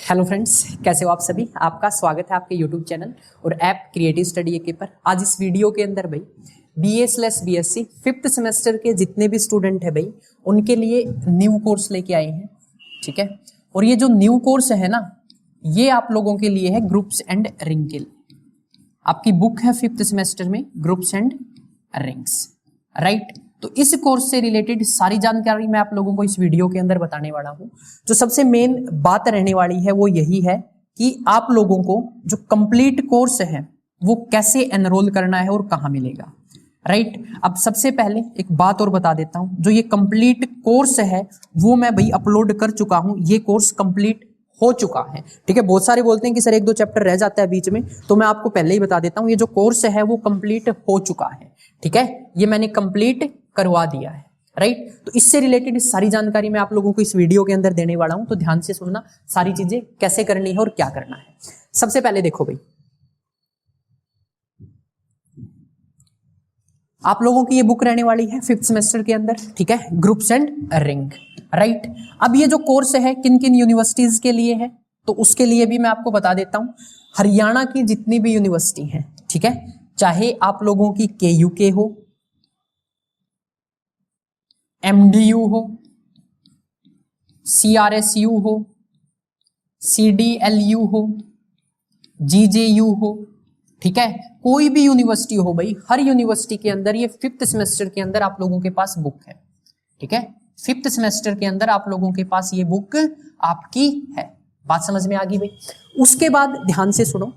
Hello friends, कैसे हो आप सभी। आपका स्वागत है आपके यूट्यूब चैनल और ऐप क्रिएटिव स्टडी के पर। आज इस वीडियो के अंदर भाई BA/BSc 5th सेमेस्टर के जितने भी स्टूडेंट है भाई उनके लिए न्यू कोर्स लेके आए हैं, ठीक है। और ये जो न्यू कोर्स है ना, ये आप लोगों के लिए है ग्रुप्स एंड रिंग के लिए। आपकी बुक है 5th सेमेस्टर में ग्रुप्स एंड रिंग्स, राइट। तो इस कोर्स से रिलेटेड सारी जानकारी मैं आप लोगों को इस वीडियो के अंदर बताने वाला हूं। जो सबसे मेन बात रहने वाली है वो यही है कि आप लोगों को जो कंप्लीट कोर्स है वो कैसे एनरोल करना है और कहां मिलेगा, राइट। अब सबसे पहले एक बात और बता देता हूं, जो ये कंप्लीट कोर्स है वो मैं भाई अपलोड कर चुका हूं। ये कोर्स कंप्लीट हो चुका है, ठीक है। बहुत सारे बोलते हैं कि सर 1-2 चैप्टर रह जाता है बीच में, तो मैं आपको पहले ही बता देता हूं, ये जो कोर्स है वो कंप्लीट हो चुका है, ठीक है। ये मैंने कंप्लीट करवा दिया है, राइट। तो इससे रिलेटेड सारी जानकारी मैं आप लोगों को इस वीडियो के अंदर देने वाला हूं, तो ध्यान से सुनना सारी चीजें कैसे करनी है और क्या करना है। सबसे पहले देखो भाई, आप लोगों की ये बुक रहने वाली है 5th सेमेस्टर के अंदर, ठीक है, ग्रुप्स एंड रिंग, राइट। अब ये जो कोर्स है किन किन यूनिवर्सिटीज के लिए है, तो उसके लिए भी मैं आपको बता देता हूं। हरियाणा की जितनी भी यूनिवर्सिटी है, ठीक है, चाहे आप लोगों की KUK हो, MDU हो, CRSU हो, CDLU हो, GJU हो, ठीक है, कोई भी यूनिवर्सिटी हो भाई, हर यूनिवर्सिटी के अंदर ये 5th सेमेस्टर के अंदर आप लोगों के पास बुक है, ठीक है। 5th सेमेस्टर के अंदर आप लोगों के पास ये बुक आपकी है। बात समझ में आ गई भाई। उसके बाद ध्यान से सुनो,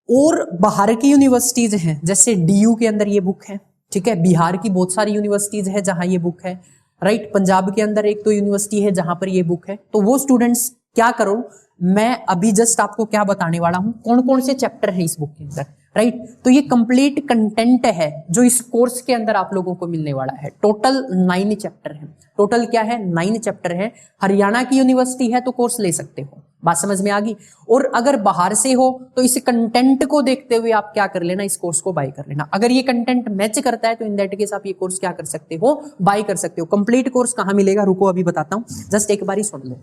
और बाहर की यूनिवर्सिटीज हैं, जैसे DU के अंदर ये बुक है, ठीक है। बिहार की बहुत सारी यूनिवर्सिटीज है जहां ये बुक है, राइट। पंजाब के अंदर 1-2 यूनिवर्सिटी है जहां पर ये बुक है। तो वो स्टूडेंट्स क्या करो, मैं अभी जस्ट आपको क्या बताने वाला हूं, कौन कौन से चैप्टर है इस बुक के अंदर, राइट। तो ये कंप्लीट कंटेंट है जो इस कोर्स के अंदर आप लोगों को मिलने वाला है। टोटल 9 चैप्टर है। टोटल क्या है, 9 चैप्टर है। हरियाणा की यूनिवर्सिटी है तो कोर्स ले सकते हो। बात समझ में आ गई। और अगर बाहर से हो तो इस कंटेंट को देखते हुए आप क्या कर लेना, इस कोर्स को बाय कर लेना। अगर ये कंटेंट मैच करता है तो इन दैट केस आप ये कोर्स क्या कर सकते हो, बाय कर सकते हो। कंप्लीट कोर्स कहां मिलेगा, रुको अभी बताता हूं, जस्ट एक बारी सुन लो।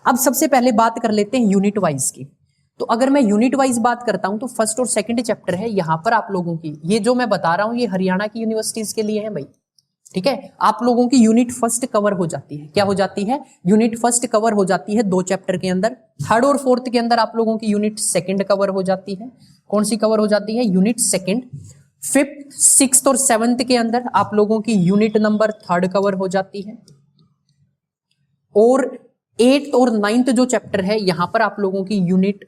अब सबसे पहले बात कर लेते हैं यूनिट वाइज की। तो अगर मैं यूनिट वाइज बात करता हूं तो फर्स्ट और सेकंड चैप्टर है यहां पर आप लोगों की, ये जो मैं बता रहा हूं ये हरियाणा की यूनिवर्सिटीज के लिए है भाई, ठीक है। आप लोगों की यूनिट फर्स्ट कवर हो जाती है। क्या हो जाती है, यूनिट फर्स्ट कवर हो जाती है 2 चैप्टर के अंदर। थर्ड और फोर्थ के अंदर आप लोगों की यूनिट सेकंड कवर हो जाती है। कौन सी कवर हो जाती है, यूनिट सेकंड। 5th, 6th और 7th के अंदर आप लोगों की यूनिट नंबर 3 कवर हो जाती है। और 8th और 9th जो चैप्टर है यहां पर आप लोगों की यूनिट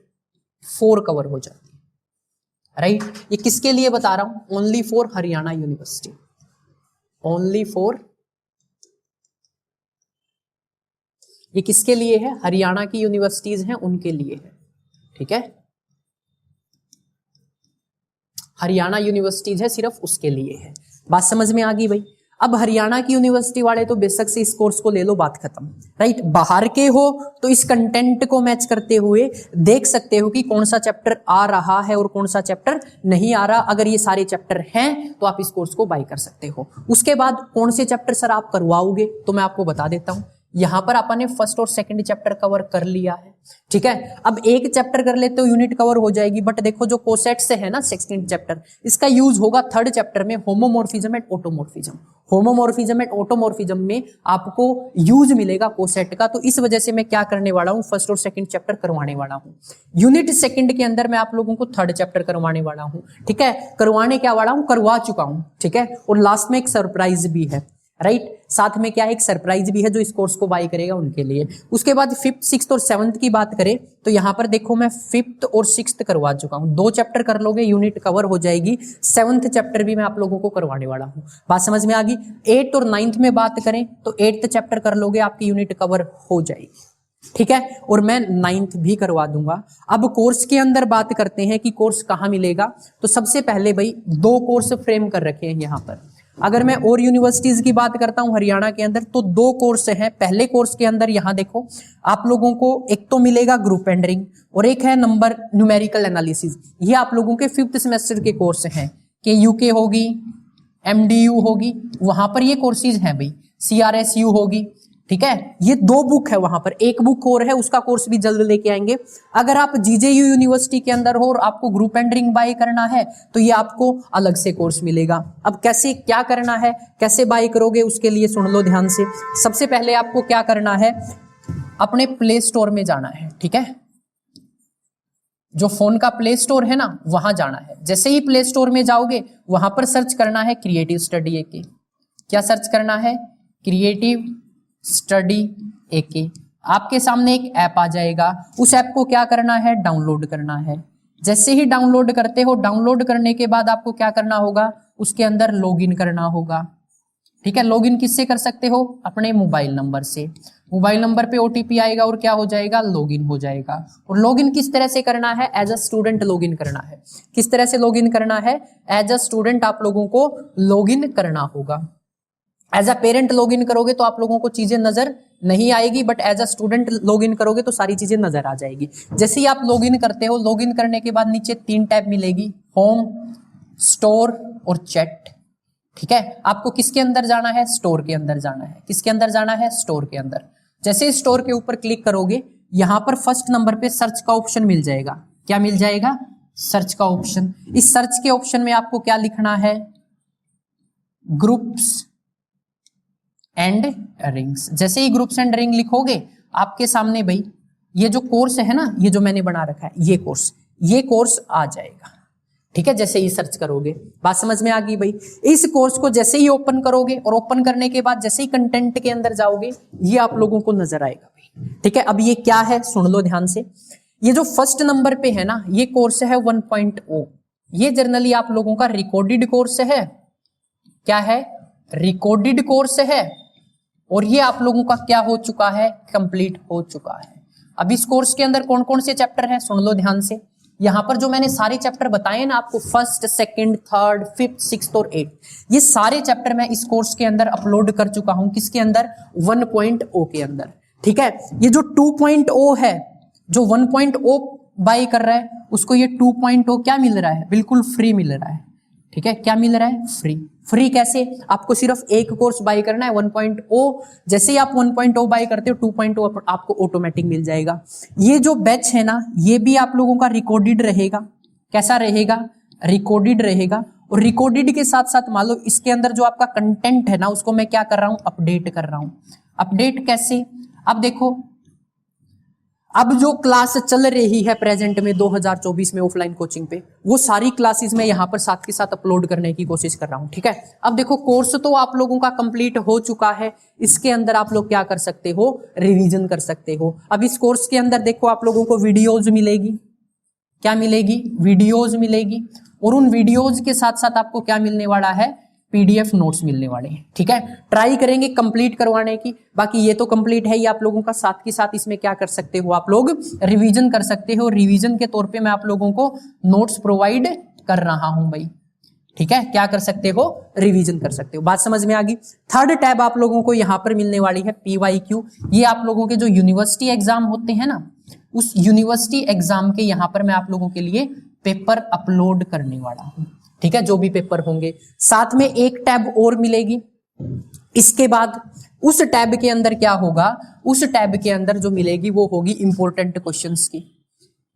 4 कवर हो जाती है, राइट। ये किसके लिए बता रहा हूं, only for Haryana university, only for, ये किसके लिए है, हरियाणा की यूनिवर्सिटीज हैं उनके लिए है, ठीक है। हरियाणा यूनिवर्सिटीज है सिर्फ उसके लिए है। बात समझ में आ गई भाई। अब हरियाणा की यूनिवर्सिटी वाले तो बेशक से इस कोर्स को ले लो, बात खत्म, राइट। बाहर के हो तो इस कंटेंट को मैच करते हुए देख सकते हो कि कौन सा चैप्टर आ रहा है और कौन सा चैप्टर नहीं आ रहा। अगर ये सारे चैप्टर हैं तो आप इस कोर्स को बाय कर सकते हो। उसके बाद कौन से चैप्टर सर आप करवाओगे, तो मैं आपको बता देता हूं। यहां पर आपने फर्स्ट और सेकंड चैप्टर कवर कर लिया है, ठीक है। अब एक चैप्टर कर लेते हो यूनिट कवर हो जाएगी। बट देखो जो कोसेट से है ना 16th चैप्टर, इसका यूज होगा 3rd चैप्टर में, homomorphism and automorphism. Homomorphism and automorphism में आपको यूज मिलेगा कोसेट का। तो इस वजह से मैं क्या करने वाला हूं, फर्स्ट और सेकंड चैप्टर करवाने वाला हूं। यूनिट सेकंड के अंदर मैं आप लोगों को 3rd चैप्टर करवाने वाला हूं, ठीक है। करवाने क्या वाला हूं, करवा चुका हूं, ठीक है। और लास्ट में एक सरप्राइज भी है, राइट। साथ में क्या है, एक सरप्राइज भी है जो इस कोर्स को बाय करेगा उनके लिए। उसके बाद 5th, 6th और 7th की बात करें तो यहां पर देखो मैं 5th और 6th करवा चुका हूं। 2 चैप्टर कर लोगे, यूनिट कवर हो जाएगी। 7th चैप्टर भी मैं आप लोगों को करवाने वाला हूं। बात समझ में आ गई। 8th और 9th में बात करें तो 8th चैप्टर कर लोगे, आपकी यूनिट कवर हो जाएगी, ठीक है। और मैं 9th भी करवा दूंगा। अब कोर्स के अंदर बात करते हैं कि कोर्स कहां मिलेगा। तो सबसे पहले भाई 2 कोर्स फ्रेम कर रखे हैं यहां पर। अगर मैं और यूनिवर्सिटीज की बात करता हूं हरियाणा के अंदर तो 2 कोर्स हैं। पहले कोर्स के अंदर यहां देखो आप लोगों को एक तो मिलेगा ग्रुप एंड रिंग और एक है नंबर न्यूमेरिकल एनालिसिस। ये आप लोगों के 5th सेमेस्टर के कोर्स हैं। KUK होगी, MDU होगी, वहां पर ये कोर्सेज हैं भाई। CRSU होगी, ठीक है, ये 2 बुक है वहां पर, एक बुक और है, उसका कोर्स भी जल्द लेके आएंगे। अगर आप जीजेयू यूनिवर्सिटी के अंदर हो और आपको ग्रुप एंड रिंग बाय करना है तो ये आपको अलग से कोर्स मिलेगा। अब कैसे क्या करना है, कैसे बाय करोगे, उसके लिए सुन लो ध्यान से। सबसे पहले आपको क्या करना है, अपने प्ले स्टोर में जाना है। ठीक है, जो फोन का प्ले स्टोर है ना वहां जाना है। जैसे ही प्ले स्टोर में जाओगे वहां पर सर्च करना है क्रिएटिव स्टडी एके। क्या सर्च करना है, क्रिएटिव स्टडी एके। आपके सामने एक ऐप आ जाएगा, उस ऐप को क्या करना है, डाउनलोड करना है। जैसे ही डाउनलोड करते हो, डाउनलोड करने के बाद आपको क्या करना होगा, उसके अंदर लॉगिन करना होगा। ठीक है, लॉगिन किससे कर सकते हो, अपने मोबाइल नंबर से। मोबाइल नंबर पे ओटीपी आएगा और क्या हो जाएगा, लॉगिन हो जाएगा। और लॉगिन किस तरह से करना है, एज अ स्टूडेंट लॉगिन करना है। किस तरह से लॉगिन करना है, एज अ स्टूडेंट आप लोगों को लॉगिन करना होगा। एज अ पेरेंट लॉगिन करोगे तो आप लोगों को चीजें नजर नहीं आएगी, but as a student login करोगे तो सारी चीजें नजर आ जाएगी। जैसे ही आप लॉगिन करते हो, लॉगिन करने के बाद नीचे 3 टैब मिलेगी, होम, स्टोर और चैट। ठीक है, आपको किसके अंदर जाना है, स्टोर के अंदर जाना है। किसके अंदर जाना है, स्टोर के अंदर। जैसे ही स्टोर के ऊपर क्लिक करोगे, यहां पर फर्स्ट नंबर पे सर्च का ऑप्शन मिल जाएगा। क्या मिल जाएगा, सर्च का ऑप्शन। इस सर्च के ऑप्शन में आपको क्या लिखना है, ग्रुप्स एंड रिंग्स। जैसे ही ग्रुप्स एंड रिंग लिखोगे, आपके सामने भाई ये जो कोर्स है ना, ये जो मैंने बना रखा है, ये कोर्स आ जाएगा। ठीक है, जैसे ही सर्च करोगे, बात समझ में आ गई भाई। इस कोर्स को जैसे ही ओपन करोगे और ओपन करने के बाद जैसे ही कंटेंट के अंदर जाओगे, ये आप लोगों को नजर आएगा भाई। ठीक है, अब ये क्या है, सुन लो ध्यान से। ये जो फर्स्ट नंबर पे है ना, ये कोर्स है 1.0। ये जनरली आप लोगों का रिकॉर्डेड कोर्स है। क्या है, रिकॉर्डेड कोर्स है। और ये आप लोगों का क्या हो चुका है, कंप्लीट हो चुका है। अब इस कोर्स के अंदर कौन कौन से चैप्टर हैं, सुन लो ध्यान से। यहां पर जो मैंने सारे चैप्टर बताए ना आपको, first, second, third, fifth, sixth और 8, ये सारे चैप्टर मैं इस कोर्स के अंदर अपलोड कर चुका हूं। किसके अंदर, 1.0 के अंदर। ठीक है, ये जो 2.0 है, जो 1.0 बाय कर रहा है, उसको ये 2.0 क्या मिल रहा है, बिल्कुल फ्री मिल रहा है। ठीक है, क्या मिल रहा है, फ्री। फ्री कैसे, आपको सिर्फ एक कोर्स बाय करना है 1.0। जैसे ही आप 1.0 बाय करते हो, 2.0 आपको ऑटोमेटिक मिल जाएगा। ये जो बैच है ना, ये भी आप लोगों का रिकॉर्डेड रहेगा। कैसा रहेगा, रिकॉर्डेड रहेगा। और रिकॉर्डेड के साथ साथ मान लो इसके अंदर जो आपका कंटेंट है ना, उसको मैं क्या कर रहा हूं, अपडेट कर रहा हूं। अपडेट कैसे, अब देखो, अब जो क्लास चल रही है प्रेजेंट में 2024 में ऑफलाइन कोचिंग पे, वो सारी क्लासेस मैं यहाँ पर साथ के साथ अपलोड करने की कोशिश कर रहा हूँ। ठीक है, अब देखो कोर्स तो आप लोगों का कंप्लीट हो चुका है। इसके अंदर आप लोग क्या कर सकते हो, रिवीजन कर सकते हो। अब इस कोर्स के अंदर देखो आप लोगों को वीडियोज मिलेगी। क्या मिलेगी, वीडियोज मिलेगी। और उन वीडियोज के साथ साथ आपको क्या मिलने वाला है, पीडीएफ नोट्स मिलने वाले हैं। ठीक है, ट्राई करेंगे कंप्लीट करवाने की। बाकी ये तो कंप्लीट है ही आप लोगों का, साथ के साथ इसमें क्या कर सकते हो, आप लोग रिवीजन कर सकते हो। रिवीजन के तौर पे मैं आप लोगों को नोट्स प्रोवाइड कर रहा हूं भाई। ठीक है, क्या कर सकते हो, रिवीजन कर सकते हो। बात समझ में आ गई। थर्ड टैब आप लोगों को यहां पर मिलने वाली है PYQ। ये आप लोगों के जो यूनिवर्सिटी एग्जाम होते हैं ना, उस यूनिवर्सिटी एग्जाम के यहां पर मैं आप लोगों के लिए पेपर अपलोड करने वाला हूं। ठीक है, जो भी पेपर होंगे, साथ में एक टैब और मिलेगी। इसके बाद उस टैब के अंदर क्या होगा, उस टैब के अंदर जो मिलेगी वो होगी इंपॉर्टेंट क्वेश्चंस की।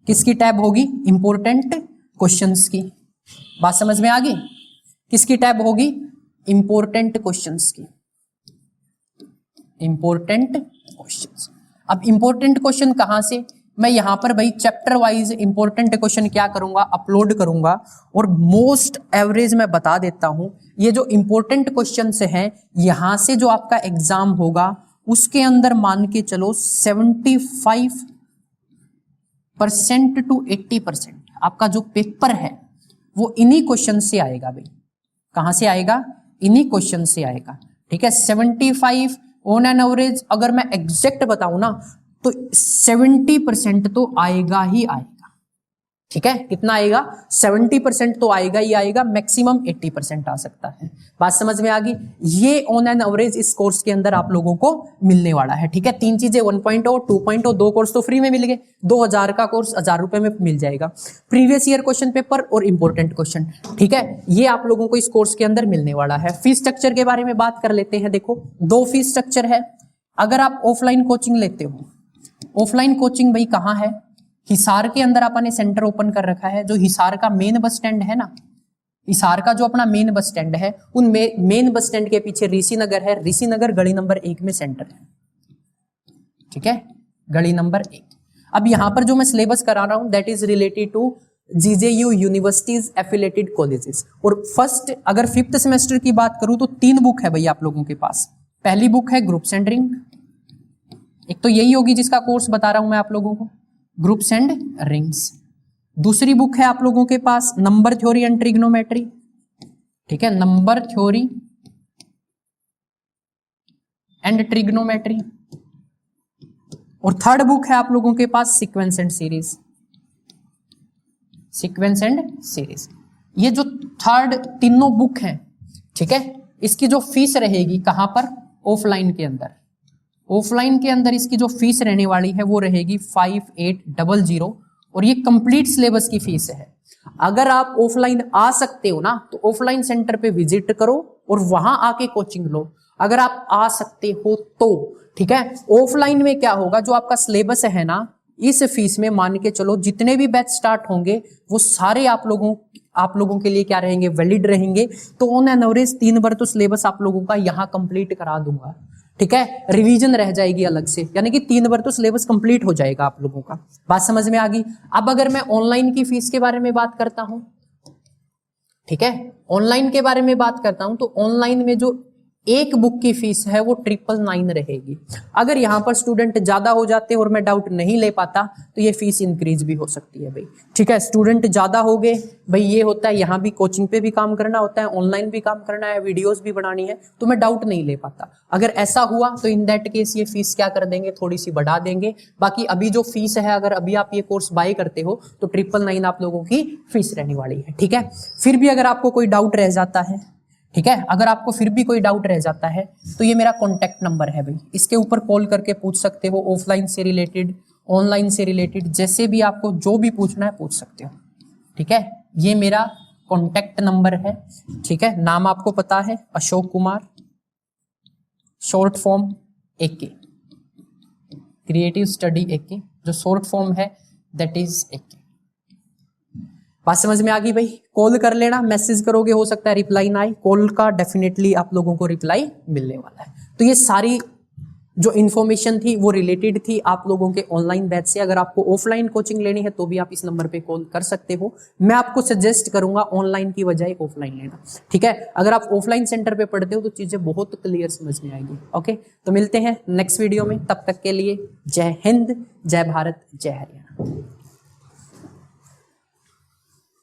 किसकी टैब होगी, इंपॉर्टेंट क्वेश्चंस की। बात समझ में आ गई, किसकी टैब होगी, इंपॉर्टेंट क्वेश्चंस की। Important questions. अब इंपॉर्टेंट क्वेश्चन कहां से, मैं यहां पर भाई चैप्टर वाइज इंपॉर्टेंट क्वेश्चन क्या करूंगा, अपलोड करूंगा। और मोस्ट एवरेज मैं बता देता हूं, ये जो इंपॉर्टेंट क्वेश्चंस हैं, यहां से जो आपका एग्जाम होगा उसके अंदर मान के चलो 75% टू 80% आपका जो पेपर है वो इन्हीं क्वेश्चन से आएगा भाई। कहां से आएगा, इन्हीं क्वेश्चन से आएगा। ठीक है, 75 ऑन एन एवरेज, अगर मैं एग्जैक्ट बताऊं ना तो 70% तो आएगा ही आएगा। ठीक है, कितना आएगा, 70% तो आएगा ही आएगा, मैक्सिमम 80% आ सकता है। बात समझ में आ गई। ये ऑन एन एवरेज इस कोर्स के अंदर आप लोगों को मिलने वाला है। ठीक है, 3 चीजें, 1.0, 2.0, 2 कोर्स तो फ्री में मिल गए। 2000 का कोर्स 1000 रुपए में मिल जाएगा। प्रीवियस ईयर क्वेश्चन पेपर और इंपॉर्टेंट क्वेश्चन। ठीक है, ये आप लोगों को इस कोर्स के अंदर मिलने वाला है। फीस स्ट्रक्चर के बारे में बात कर लेते हैं। देखो, 2 फीस स्ट्रक्चर है। अगर आप ऑफलाइन कोचिंग लेते हो, ऑफलाइन कोचिंग भाई कहाँ है, हिसार के अंदर आपने सेंटर ओपन कर रखा है। जो हिसार का मेन बस स्टैंड है ना, हिसार का जो अपना मेन बस स्टैंड है, उन मेन बस स्टैंड के पीछे ऋषि नगर है। ऋषि नगर गली नंबर 1 में सेंटर है, ठीक है, गली नंबर 1। अब यहां पर जो मैं सिलेबस करा रहा हूं that is related to GJU universities affiliated colleges. और फर्स्ट अगर 5th सेमेस्टर की बात करूं तो 3 बुक है भैया आप लोगों के पास। पहली बुक है ग्रुप्स एंड रिंग, एक तो यही होगी जिसका कोर्स बता रहा हूं मैं आप लोगों को, ग्रुप्स एंड रिंग्स। दूसरी बुक है आप लोगों के पास नंबर थ्योरी एंड ट्रिग्नोमेट्री, ठीक है, नंबर थ्योरी एंड ट्रिग्नोमेट्री। और थर्ड बुक है आप लोगों के पास sequence and series, sequence and series. ये जो थर्ड तीनों बुक हैं, ठीक है, इसकी जो फीस रहेगी कहां पर, ऑफलाइन के अंदर। ऑफलाइन के अंदर इसकी जो फीस रहने वाली है वो रहेगी 5800 और ये कंप्लीट सिलेबस की फीस है। अगर आप ऑफलाइन आ सकते हो ना तो ऑफलाइन सेंटर पे विजिट करो और वहां आके कोचिंग लो, अगर आप आ सकते हो तो, ठीक है। ऑफलाइन में क्या होगा, जो आपका सिलेबस है ना, इस फीस में मान के चलो जितने भी बैच स्टार्ट होंगे वो सारे आप लोगों के लिए क्या रहेंगे, वैलिड रहेंगे। तो ऑन एन एवरेज 3 बार तो सिलेबस आप लोगों का यहाँ कंप्लीट करा दूंगा, ठीक है, रिवीजन रह जाएगी अलग से, यानी कि 3 बार तो सिलेबस कंप्लीट हो जाएगा आप लोगों का। बात समझ में आ गई। अब अगर मैं ऑनलाइन की फीस के बारे में बात करता हूं, ठीक है, ऑनलाइन के बारे में बात करता हूं तो ऑनलाइन में जो एक बुक की फीस है वो 999 रहेगी। अगर यहाँ पर स्टूडेंट ज्यादा हो जाते और मैं डाउट नहीं ले पाता तो ये फीस इंक्रीज भी हो सकती है भाई, ठीक है। स्टूडेंट ज्यादा हो गए भाई, ये होता है, यहाँ भी कोचिंग पे भी काम करना होता है, ऑनलाइन भी काम करना है, वीडियोस भी बनानी है, तो मैं डाउट नहीं ले पाता। अगर ऐसा हुआ तो इन दैट केस ये फीस क्या कर देंगे, थोड़ी सी बढ़ा देंगे। बाकी अभी जो फीस है, अगर अभी आप ये कोर्स बाय करते हो तो 999 आप लोगों की फीस रहने वाली है, ठीक है। फिर भी अगर आपको कोई डाउट रह जाता है, ठीक है, अगर आपको फिर भी कोई डाउट रह जाता है तो ये मेरा कॉन्टैक्ट नंबर है भाई, इसके ऊपर कॉल करके पूछ सकते हो। ऑफलाइन से रिलेटेड, ऑनलाइन से रिलेटेड, जैसे भी आपको जो भी पूछना है पूछ सकते हो, ठीक है। ये मेरा कॉन्टैक्ट नंबर है, ठीक है। नाम आपको पता है, Ashok Kumar, short form AK, creative study AK, जो शॉर्ट फॉर्म है दैट इज AK। बात समझ में आ गई भाई। कॉल कर लेना, मैसेज करोगे, हो सकता है रिप्लाई ना आए, कॉल का डेफिनेटली आप लोगों को रिप्लाई मिलने वाला है। तो ये सारी जो इन्फॉर्मेशन थी वो रिलेटेड थी आप लोगों के ऑनलाइन बैच से। अगर आपको ऑफलाइन कोचिंग लेनी है तो भी आप इस नंबर पे कॉल कर सकते हो। मैं आपको सजेस्ट करूंगा ऑनलाइन की बजाय ऑफलाइन लेना, ठीक है। अगर आप ऑफलाइन सेंटर पे पढ़ते हो तो चीजें बहुत क्लियर समझ में आएगी। ओके, तो मिलते हैं नेक्स्ट वीडियो में, तब तक के लिए जय हिंद, जय भारत, जय हरियाणा।